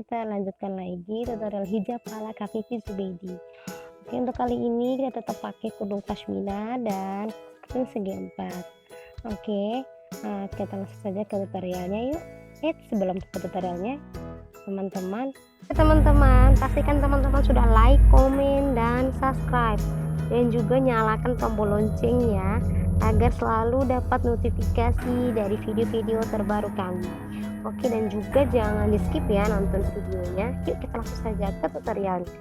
kita lanjutkan lagi tutorial hijab ala Kak Vivi Zubeidi. Oke, untuk kali ini kita tetap pakai kerudung pashmina dan kerudung segi empat. Oke, kita langsung saja ke tutorialnya yuk. Sebelum ke tutorialnya, teman-teman pastikan teman-teman sudah like, komen, dan subscribe, dan juga nyalakan tombol loncengnya agar selalu dapat notifikasi dari video-video terbaru kami. Oke, dan juga jangan di skip ya nonton videonya. Yuk kita langsung saja ke tutorialnya.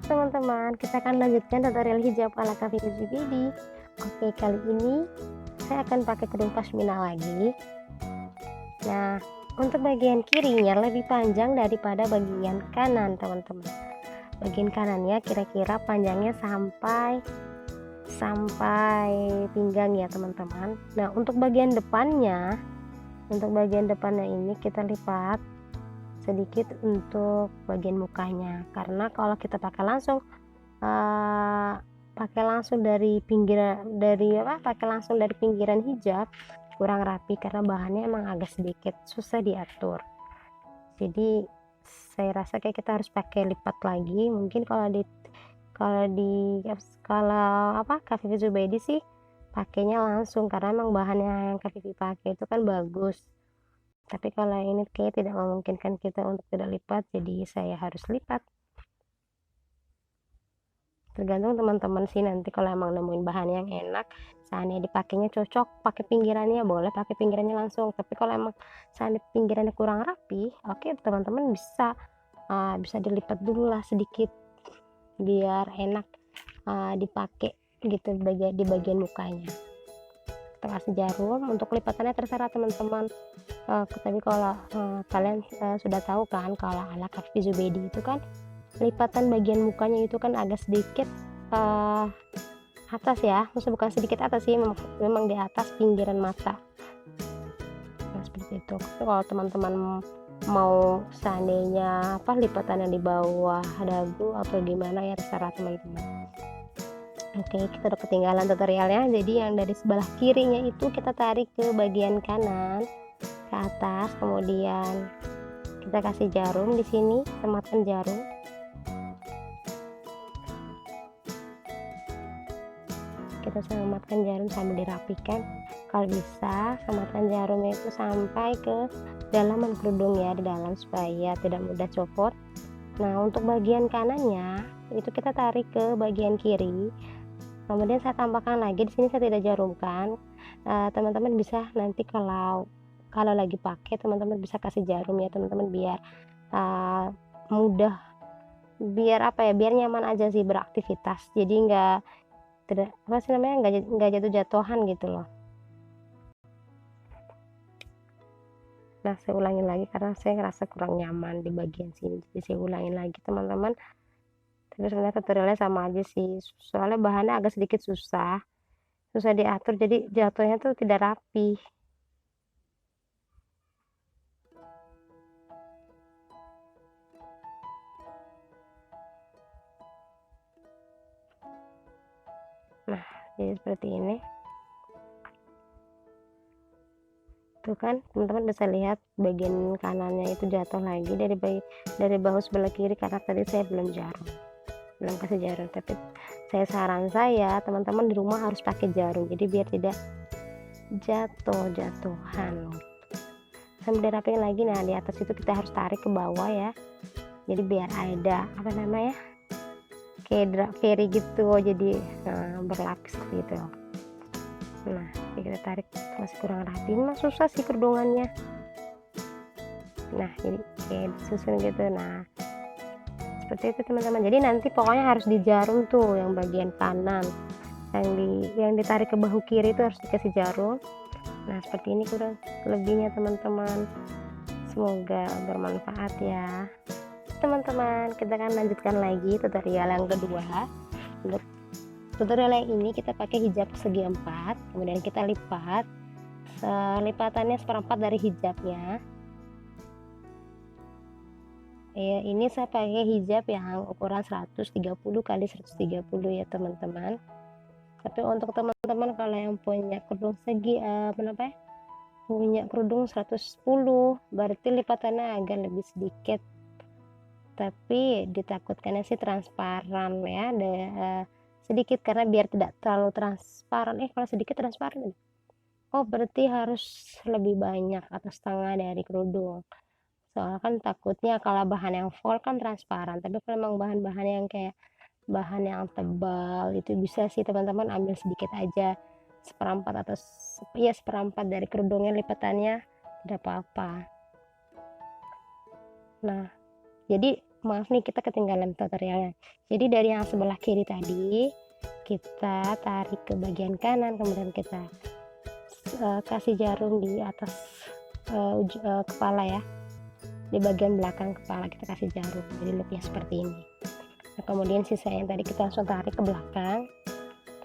Teman-teman, kita akan lanjutkan tutorial hijab ala Kak Vivi Zubeidi. Oke, kali ini saya akan pakai kerudung pashmina lagi. Nah, untuk bagian kirinya lebih panjang daripada bagian kanan, teman-teman. Bagian kanannya kira-kira panjangnya sampai pinggang ya, teman-teman. Nah, untuk bagian depannya ini kita lipat sedikit untuk bagian mukanya, karena kalau kita pakai langsung dari pinggiran hijab kurang rapi, karena bahannya emang agak sedikit susah diatur. Jadi saya rasa kayak kita harus pakai lipat lagi. Mungkin kalau Kak Vivi Zubeidi sih pakainya langsung, karena emang bahannya yang Kak Vivi pakai itu kan bagus. Tapi kalau ini kayak tidak memungkinkan kita untuk tidak lipat, jadi saya harus lipat. Tergantung teman-teman sih, nanti kalau emang nemuin bahan yang enak, seandainya dipakainya cocok pakai pinggirannya, boleh pakai pinggirannya langsung. Tapi kalau emang seandainya pinggirannya kurang rapi, oke, teman-teman bisa dilipat dulu lah sedikit biar enak dipakai gitu di bagian mukanya. Kita kasih jarum. Untuk lipatannya terserah teman-teman, tapi kalau kalian sudah tahu kan kalau ala Kak Vivi Zubeidi itu kan lipatan bagian mukanya itu kan agak sedikit atas ya, maksudnya bukan sedikit atas sih, memang di atas pinggiran mata. Nah, seperti itu. Kalau teman-teman mau seandainya lipatannya di bawah dagu atau gimana ya, terserah teman-teman. Oke, kita udah ketinggalan tutorialnya. Jadi yang dari sebelah kirinya itu kita tarik ke bagian kanan ke atas, kemudian kita kasih jarum di sini, sematkan jarum. Kita sematkan jarum sambil dirapikan. Kalau bisa sematkan jarumnya itu sampai ke dalaman kerudung ya, di dalam, supaya tidak mudah copot. Nah, untuk bagian kanannya itu kita tarik ke bagian kiri. Kemudian saya tambahkan lagi, di sini saya tidak jarumkan. Teman-teman bisa nanti kalau lagi pakai, teman-teman bisa kasih jarum ya teman-teman, biar mudah, biar nyaman aja sih beraktivitas. Jadi nggak jatuh-jatuhan gitu loh. Nah, saya ulangin lagi karena saya ngerasa kurang nyaman di bagian sini, jadi saya ulangin lagi teman-teman. Tapi sebenarnya tutorialnya sama aja sih, soalnya bahannya agak sedikit susah diatur, jadi jatuhnya tuh tidak rapi. Nah, jadi seperti ini tuh kan, teman-teman bisa lihat bagian kanannya itu jatuh lagi dari bahu sebelah kiri, karena tadi saya belum kasih jarum. Tapi saran saya teman-teman di rumah harus pakai jarum, jadi biar tidak jatuhan. Sambil dirapiin lagi. Nah, di atas itu kita harus tarik ke bawah ya, jadi biar ada kayak drap fairy gitu, jadi berlapis gitu. Nah, kita tarik, masih kurang rapi, mas susah sih kerudungannya. Nah, jadi kayak disusun gitu. Nah, seperti itu teman-teman. Jadi nanti pokoknya harus dijarum tuh yang bagian kanan, yang ditarik ke bahu kiri itu harus dikasih jarum. Nah, seperti ini kurang lebihnya teman-teman. Semoga bermanfaat ya teman-teman. Kita akan lanjutkan lagi tutorial yang kedua. Untuk tutorial yang ini kita pakai hijab segi empat, kemudian kita lipat. Lipatannya seperempat dari hijabnya. Ya, ini saya pakai hijab yang ukuran 130 kali 130 ya teman-teman. Tapi untuk teman-teman kalau yang punya kerudung segi punya kerudung 110, berarti lipatannya agak lebih sedikit tapi ditakutkannya sih transparan ya, sedikit karena biar tidak terlalu transparan. Kalau sedikit transparan, oh berarti harus lebih banyak atau setengah dari kerudung. Soalnya kan takutnya kalau bahan yang full kan transparan, tapi kalau memang bahan-bahan yang kayak bahan yang tebal itu bisa sih teman-teman ambil sedikit aja, seperempat atau ya seperempat dari kerudungnya lipatannya, tidak apa-apa. Nah, jadi maaf nih kita ketinggalan tutorialnya. Jadi dari yang sebelah kiri tadi kita tarik ke bagian kanan, kemudian kita kasih jarum di atas kepala ya, di bagian belakang kepala kita kasih jarum, jadi looknya seperti ini. Nah, kemudian sisa yang tadi kita langsung tarik ke belakang,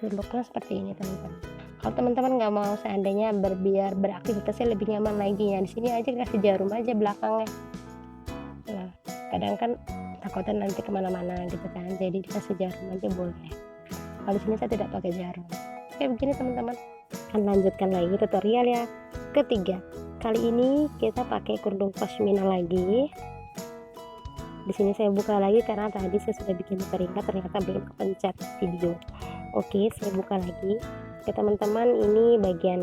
looknya seperti ini teman-teman. Kalau teman-teman nggak mau seandainya biar beraktivitasnya lebih nyaman lagi ya, di sini aja kasih jarum aja belakangnya. Nah, kadang kan takutnya nanti kemana-mana gitu kan, jadi dikasih jarum aja boleh. Kalau di sini saya tidak pakai jarum. Oke, begini teman-teman. Akan lanjutkan lagi tutorial ya ketiga. Kali ini kita pakai kerudung pashmina lagi. Di sini saya buka lagi karena tadi saya sudah bikin teringat, ternyata belum kepencet video. Oke, saya buka lagi. Oke teman-teman, ini bagian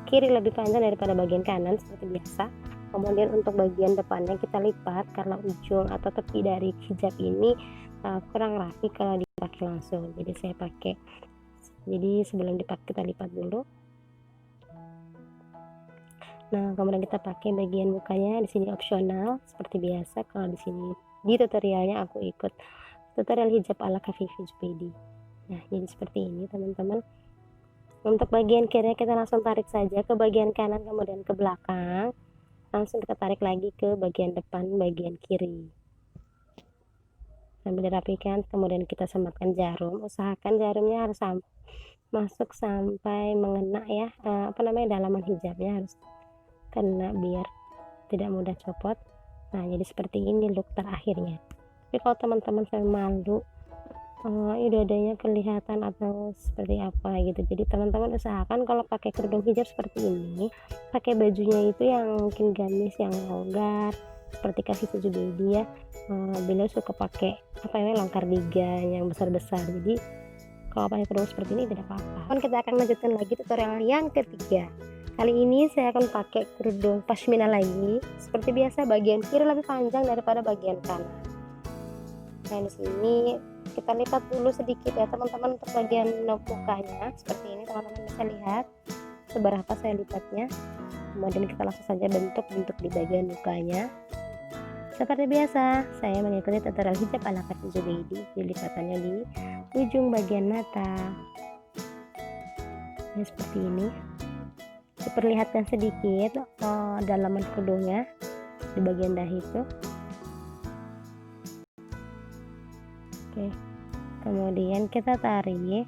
kiri lebih panjang daripada bagian kanan seperti biasa. Kemudian untuk bagian depannya kita lipat karena ujung atau tepi dari hijab ini kurang rapi kalau dipakai langsung. Jadi saya pakai. Jadi sebelum dipakai kita lipat dulu. Nah, kemudian kita pakai bagian mukanya, di sini opsional seperti biasa. Kalau di sini di tutorialnya aku ikut tutorial hijab ala Khafifi Jubaidi. Nah, jadi seperti ini teman-teman. Untuk bagian kiri kita langsung tarik saja ke bagian kanan kemudian ke belakang. Langsung kita tarik lagi ke bagian depan bagian kiri. Sambil dirapikan, kemudian kita sematkan jarum. Usahakan jarumnya harus masuk sampai mengena ya, dalaman hijabnya harus kena biar tidak mudah copot. Nah, jadi seperti ini look terakhirnya. Tapi kalau teman-teman saya malu dadanya kelihatan atau seperti apa gitu, jadi teman-teman usahakan kalau pakai kerudung hijab seperti ini, pakai bajunya itu yang mungkin gamis, yang longgar seperti Khafifi Jubaidi ya. Beliau suka pakai longgar digan yang besar-besar, jadi kalau pakai kerudung seperti ini tidak apa-apa. Kita akan lanjutkan lagi tutorial yang ketiga. Kali ini saya akan pakai kerudung pashmina lagi. Seperti biasa bagian kiri lebih panjang daripada bagian kanan. Nah, di sini kita lipat dulu sedikit ya teman-teman untuk bagian mukanya. Seperti ini teman-teman bisa lihat seberapa saya lipatnya. Kemudian kita langsung saja bentuk di bagian mukanya. Seperti biasa, saya mengikuti tutorial hijab ala Khafifi Jubaidi. Jadi lipatannya di ujung bagian mata. Ya, seperti ini. Diperlihatkan sedikit dalaman kerudungnya di bagian dahi itu. Oke, kemudian kita tarik.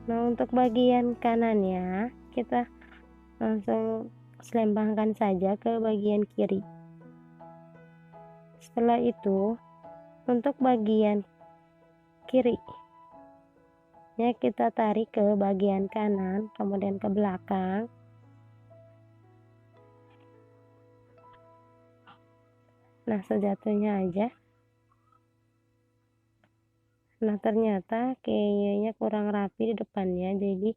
Nah, untuk bagian kanannya kita langsung selempangkan saja ke bagian kiri. Setelah itu untuk bagian kiri ya kita tarik ke bagian kanan kemudian ke belakang. Nah, sejatuhnya aja. Nah, ternyata kayaknya kurang rapi di depannya, jadi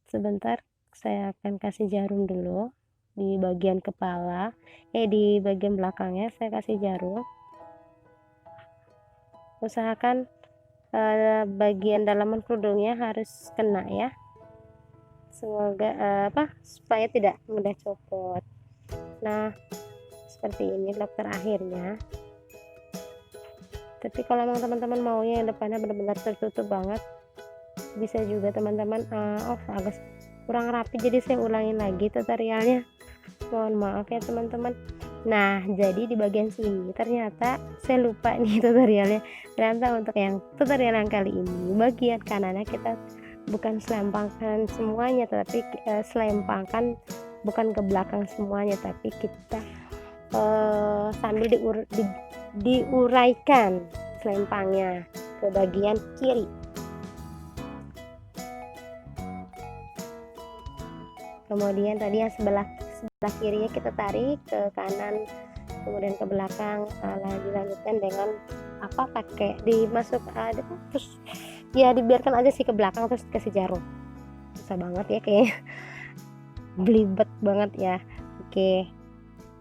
sebentar saya akan kasih jarum dulu di bagian kepala, di bagian belakangnya saya kasih jarum. Usahakan bagian dalaman kerudungnya harus kena ya, semoga supaya tidak mudah copot. Nah, seperti ini look terakhirnya. Tapi kalau memang teman-teman maunya yang depannya benar-benar tertutup banget, bisa juga teman-teman. Agak kurang rapi, jadi saya ulangin lagi tutorialnya, mohon maaf ya teman-teman. Nah, jadi di bagian sini ternyata saya lupa nih tutorialnya. Ternyata untuk yang tutorial yang kali ini bagian kanannya kita bukan selempangkan semuanya, tapi selempangkan bukan ke belakang semuanya, tapi kita sambil diuraikan selempangnya ke bagian kiri. Kemudian tadi yang sebelah kirinya kita tarik ke kanan kemudian ke belakang, dilanjutkan dengan pakai dimasuk terus ya dibiarkan aja sih ke belakang terus kasih jarum. Susah banget ya kayaknya, belibet banget ya.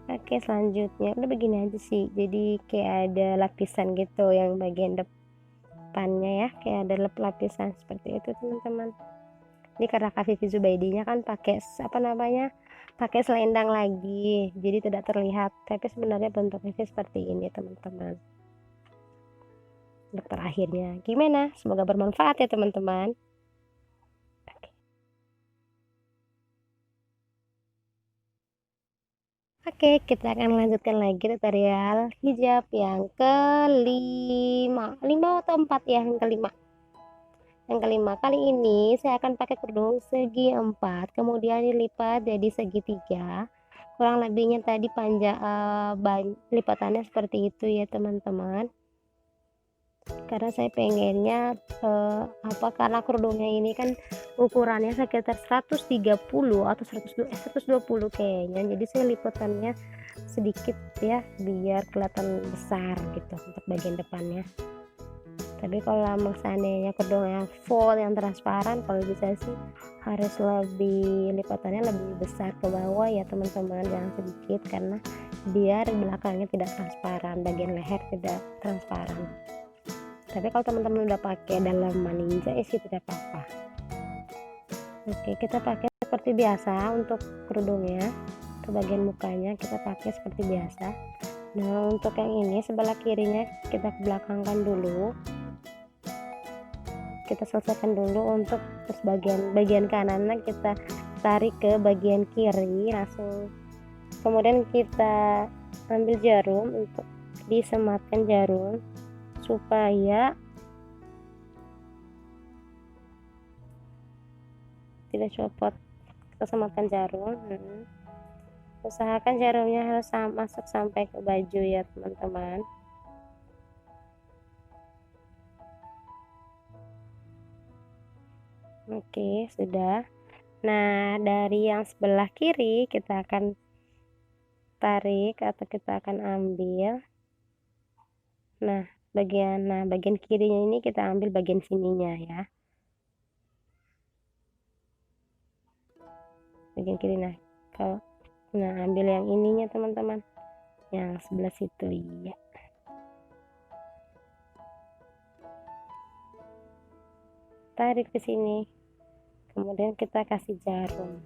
Oke, selanjutnya udah begini aja sih, jadi kayak ada lapisan gitu yang bagian depannya ya, kayak ada lapisan seperti itu teman-teman. Ini karena Kak Vivi Zubaidinya kan pakai pakai selendang lagi, jadi tidak terlihat, tapi sebenarnya bentuknya seperti ini teman-teman. Untuk terakhirnya gimana? Semoga bermanfaat ya teman-teman. Oke, kita akan lanjutkan lagi tutorial hijab yang kelima, 5 atau 4 ya, yang kelima. Yang kelima kali ini saya akan pakai kerudung segi 4, kemudian dilipat jadi segitiga. Kurang lebihnya tadi panjang lipatannya seperti itu ya teman-teman. Karena saya pengennya karena kerudungnya ini kan ukurannya sekitar 130 atau 120 kayaknya, jadi saya lipatannya sedikit ya biar kelihatan besar gitu untuk bagian depannya. Tapi kalau seandainya kerudungnya full yang transparan, kalau bisa sih harus lebih lipatannya lebih besar ke bawah ya teman-teman, jangan sedikit, karena biar belakangnya tidak transparan, bagian leher tidak transparan. Tapi kalau teman-teman udah pakai dalaman ninja sih tidak apa-apa. Oke, kita pakai seperti biasa untuk kerudungnya, ke bagian mukanya kita pakai seperti biasa. Nah, untuk yang ini sebelah kirinya kita belakangkan dulu, kita selesaikan dulu. Untuk terus bagian kanannya kita tarik ke bagian kiri langsung, kemudian kita ambil jarum untuk disematkan jarum supaya tidak copot. Kita sematkan jarum, usahakan jarumnya harus masuk sampai ke baju ya teman-teman. Oke, sudah. Nah, dari yang sebelah kiri kita akan tarik atau kita akan ambil. Nah, bagian kirinya ini kita ambil bagian sininya ya. Bagian kiri. Ambil yang ininya teman-teman. Yang sebelah situ ya. Tarik ke sini. Kemudian kita kasih jarum.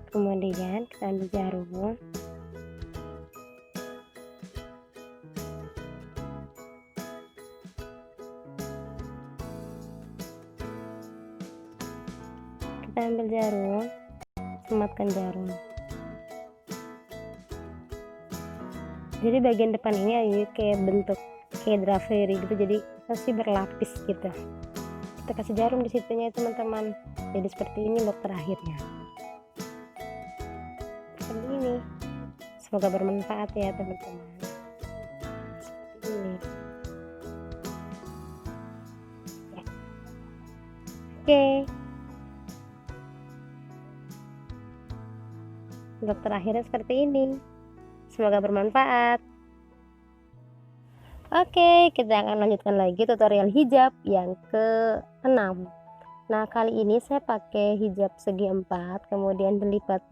Kemudian kita ambil jarum. Kita ambil jarum, sematkan jarum. Jadi bagian depan ini kayak bentuk kayak drapery gitu, jadi pasti berlapis gitu. Kita kasih jarum di situnya teman-teman. Jadi seperti ini look terakhirnya. Seperti ini. Semoga bermanfaat ya teman-teman. Seperti ini. Ya. Oke. Look terakhirnya seperti ini. Semoga bermanfaat. Oke, kita akan lanjutkan lagi tutorial hijab yang ke-6. Nah, kali ini saya pakai hijab segi 4, kemudian dilipat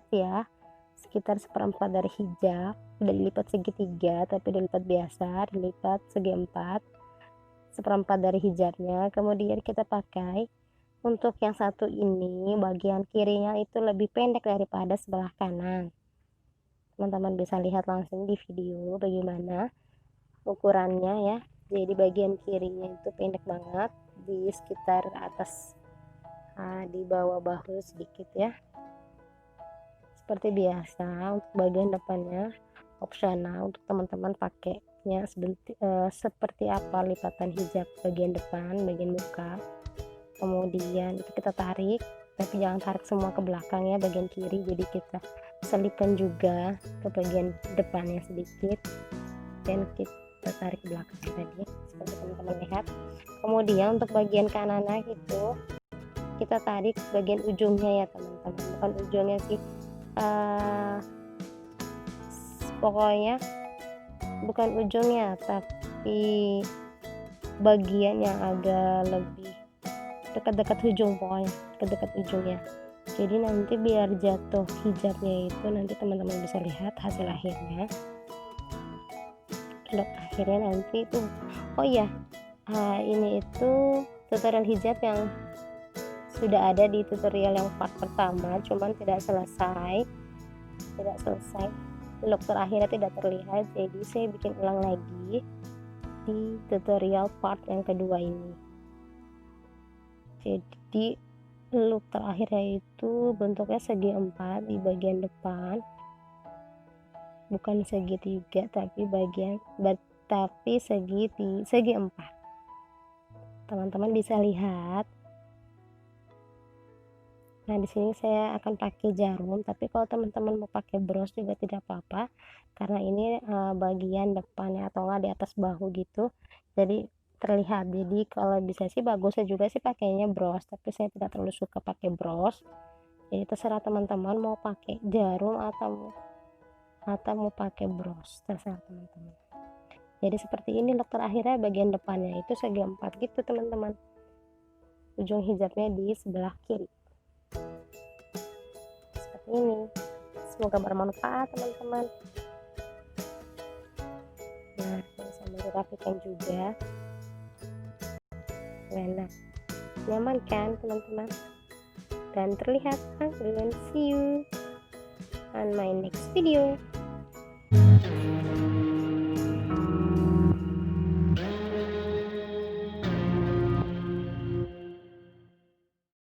ya, sekitar 1/4 dari hijab. Udah dilipat segitiga, tapi dilipat biasa, dilipat segi 4, 1/4 dari hijabnya. Kemudian kita pakai untuk yang satu ini, bagian kirinya itu lebih pendek daripada sebelah kanan. Teman-teman bisa lihat langsung di video bagaimana ukurannya ya. Jadi bagian kirinya itu pendek banget, di sekitar atas, di bawah bahu sedikit ya. Seperti biasa. Untuk bagian depannya opsional, untuk teman-teman pakainya seperti apa lipatan hijab bagian depan, bagian muka. Kemudian itu kita tarik, tapi jangan tarik semua ke belakang ya, bagian kiri. Jadi kita selipkan juga ke bagian depannya sedikit dan kita tarik ke belakang tadi seperti teman-teman lihat. Kemudian untuk bagian kanannya itu kita tarik bagian ujungnya ya teman-teman, bukan ujungnya sih, pokoknya bukan ujungnya tapi bagian yang agak lebih dekat-dekat ujung, pokoknya dekat-dekat ujungnya. Jadi nanti biar jatuh hijabnya itu nanti teman-teman bisa lihat hasil akhirnya. Look akhirnya nanti itu, oh iya, ini itu tutorial hijab yang sudah ada di tutorial yang part pertama, cuman tidak selesai. Look terakhirnya tidak terlihat, jadi saya bikin ulang lagi di tutorial part yang kedua ini. Jadi look terakhirnya itu bentuknya segi 4 di bagian depan, bukan segitiga tapi segi 4. Teman-teman bisa lihat. Nah, di sini saya akan pakai jarum, tapi kalau teman-teman mau pakai bros juga tidak apa-apa, karena ini bagian depannya atau enggak di atas bahu gitu, jadi terlihat. Jadi kalau bisa sih bagusnya juga sih pakainya bros, tapi saya tidak terlalu suka pakai bros. Jadi terserah teman-teman mau pakai jarum atau mau pakai bros, terserah teman-teman. Jadi seperti ini look terakhirnya, bagian depannya itu segi 4 gitu teman-teman. Ujung hijabnya di sebelah kiri. Seperti ini. Semoga bermanfaat teman-teman. Nah, sambil dirapikan juga. Nah, nyaman kan teman-teman? Dan terlihat kan? See you on my next video.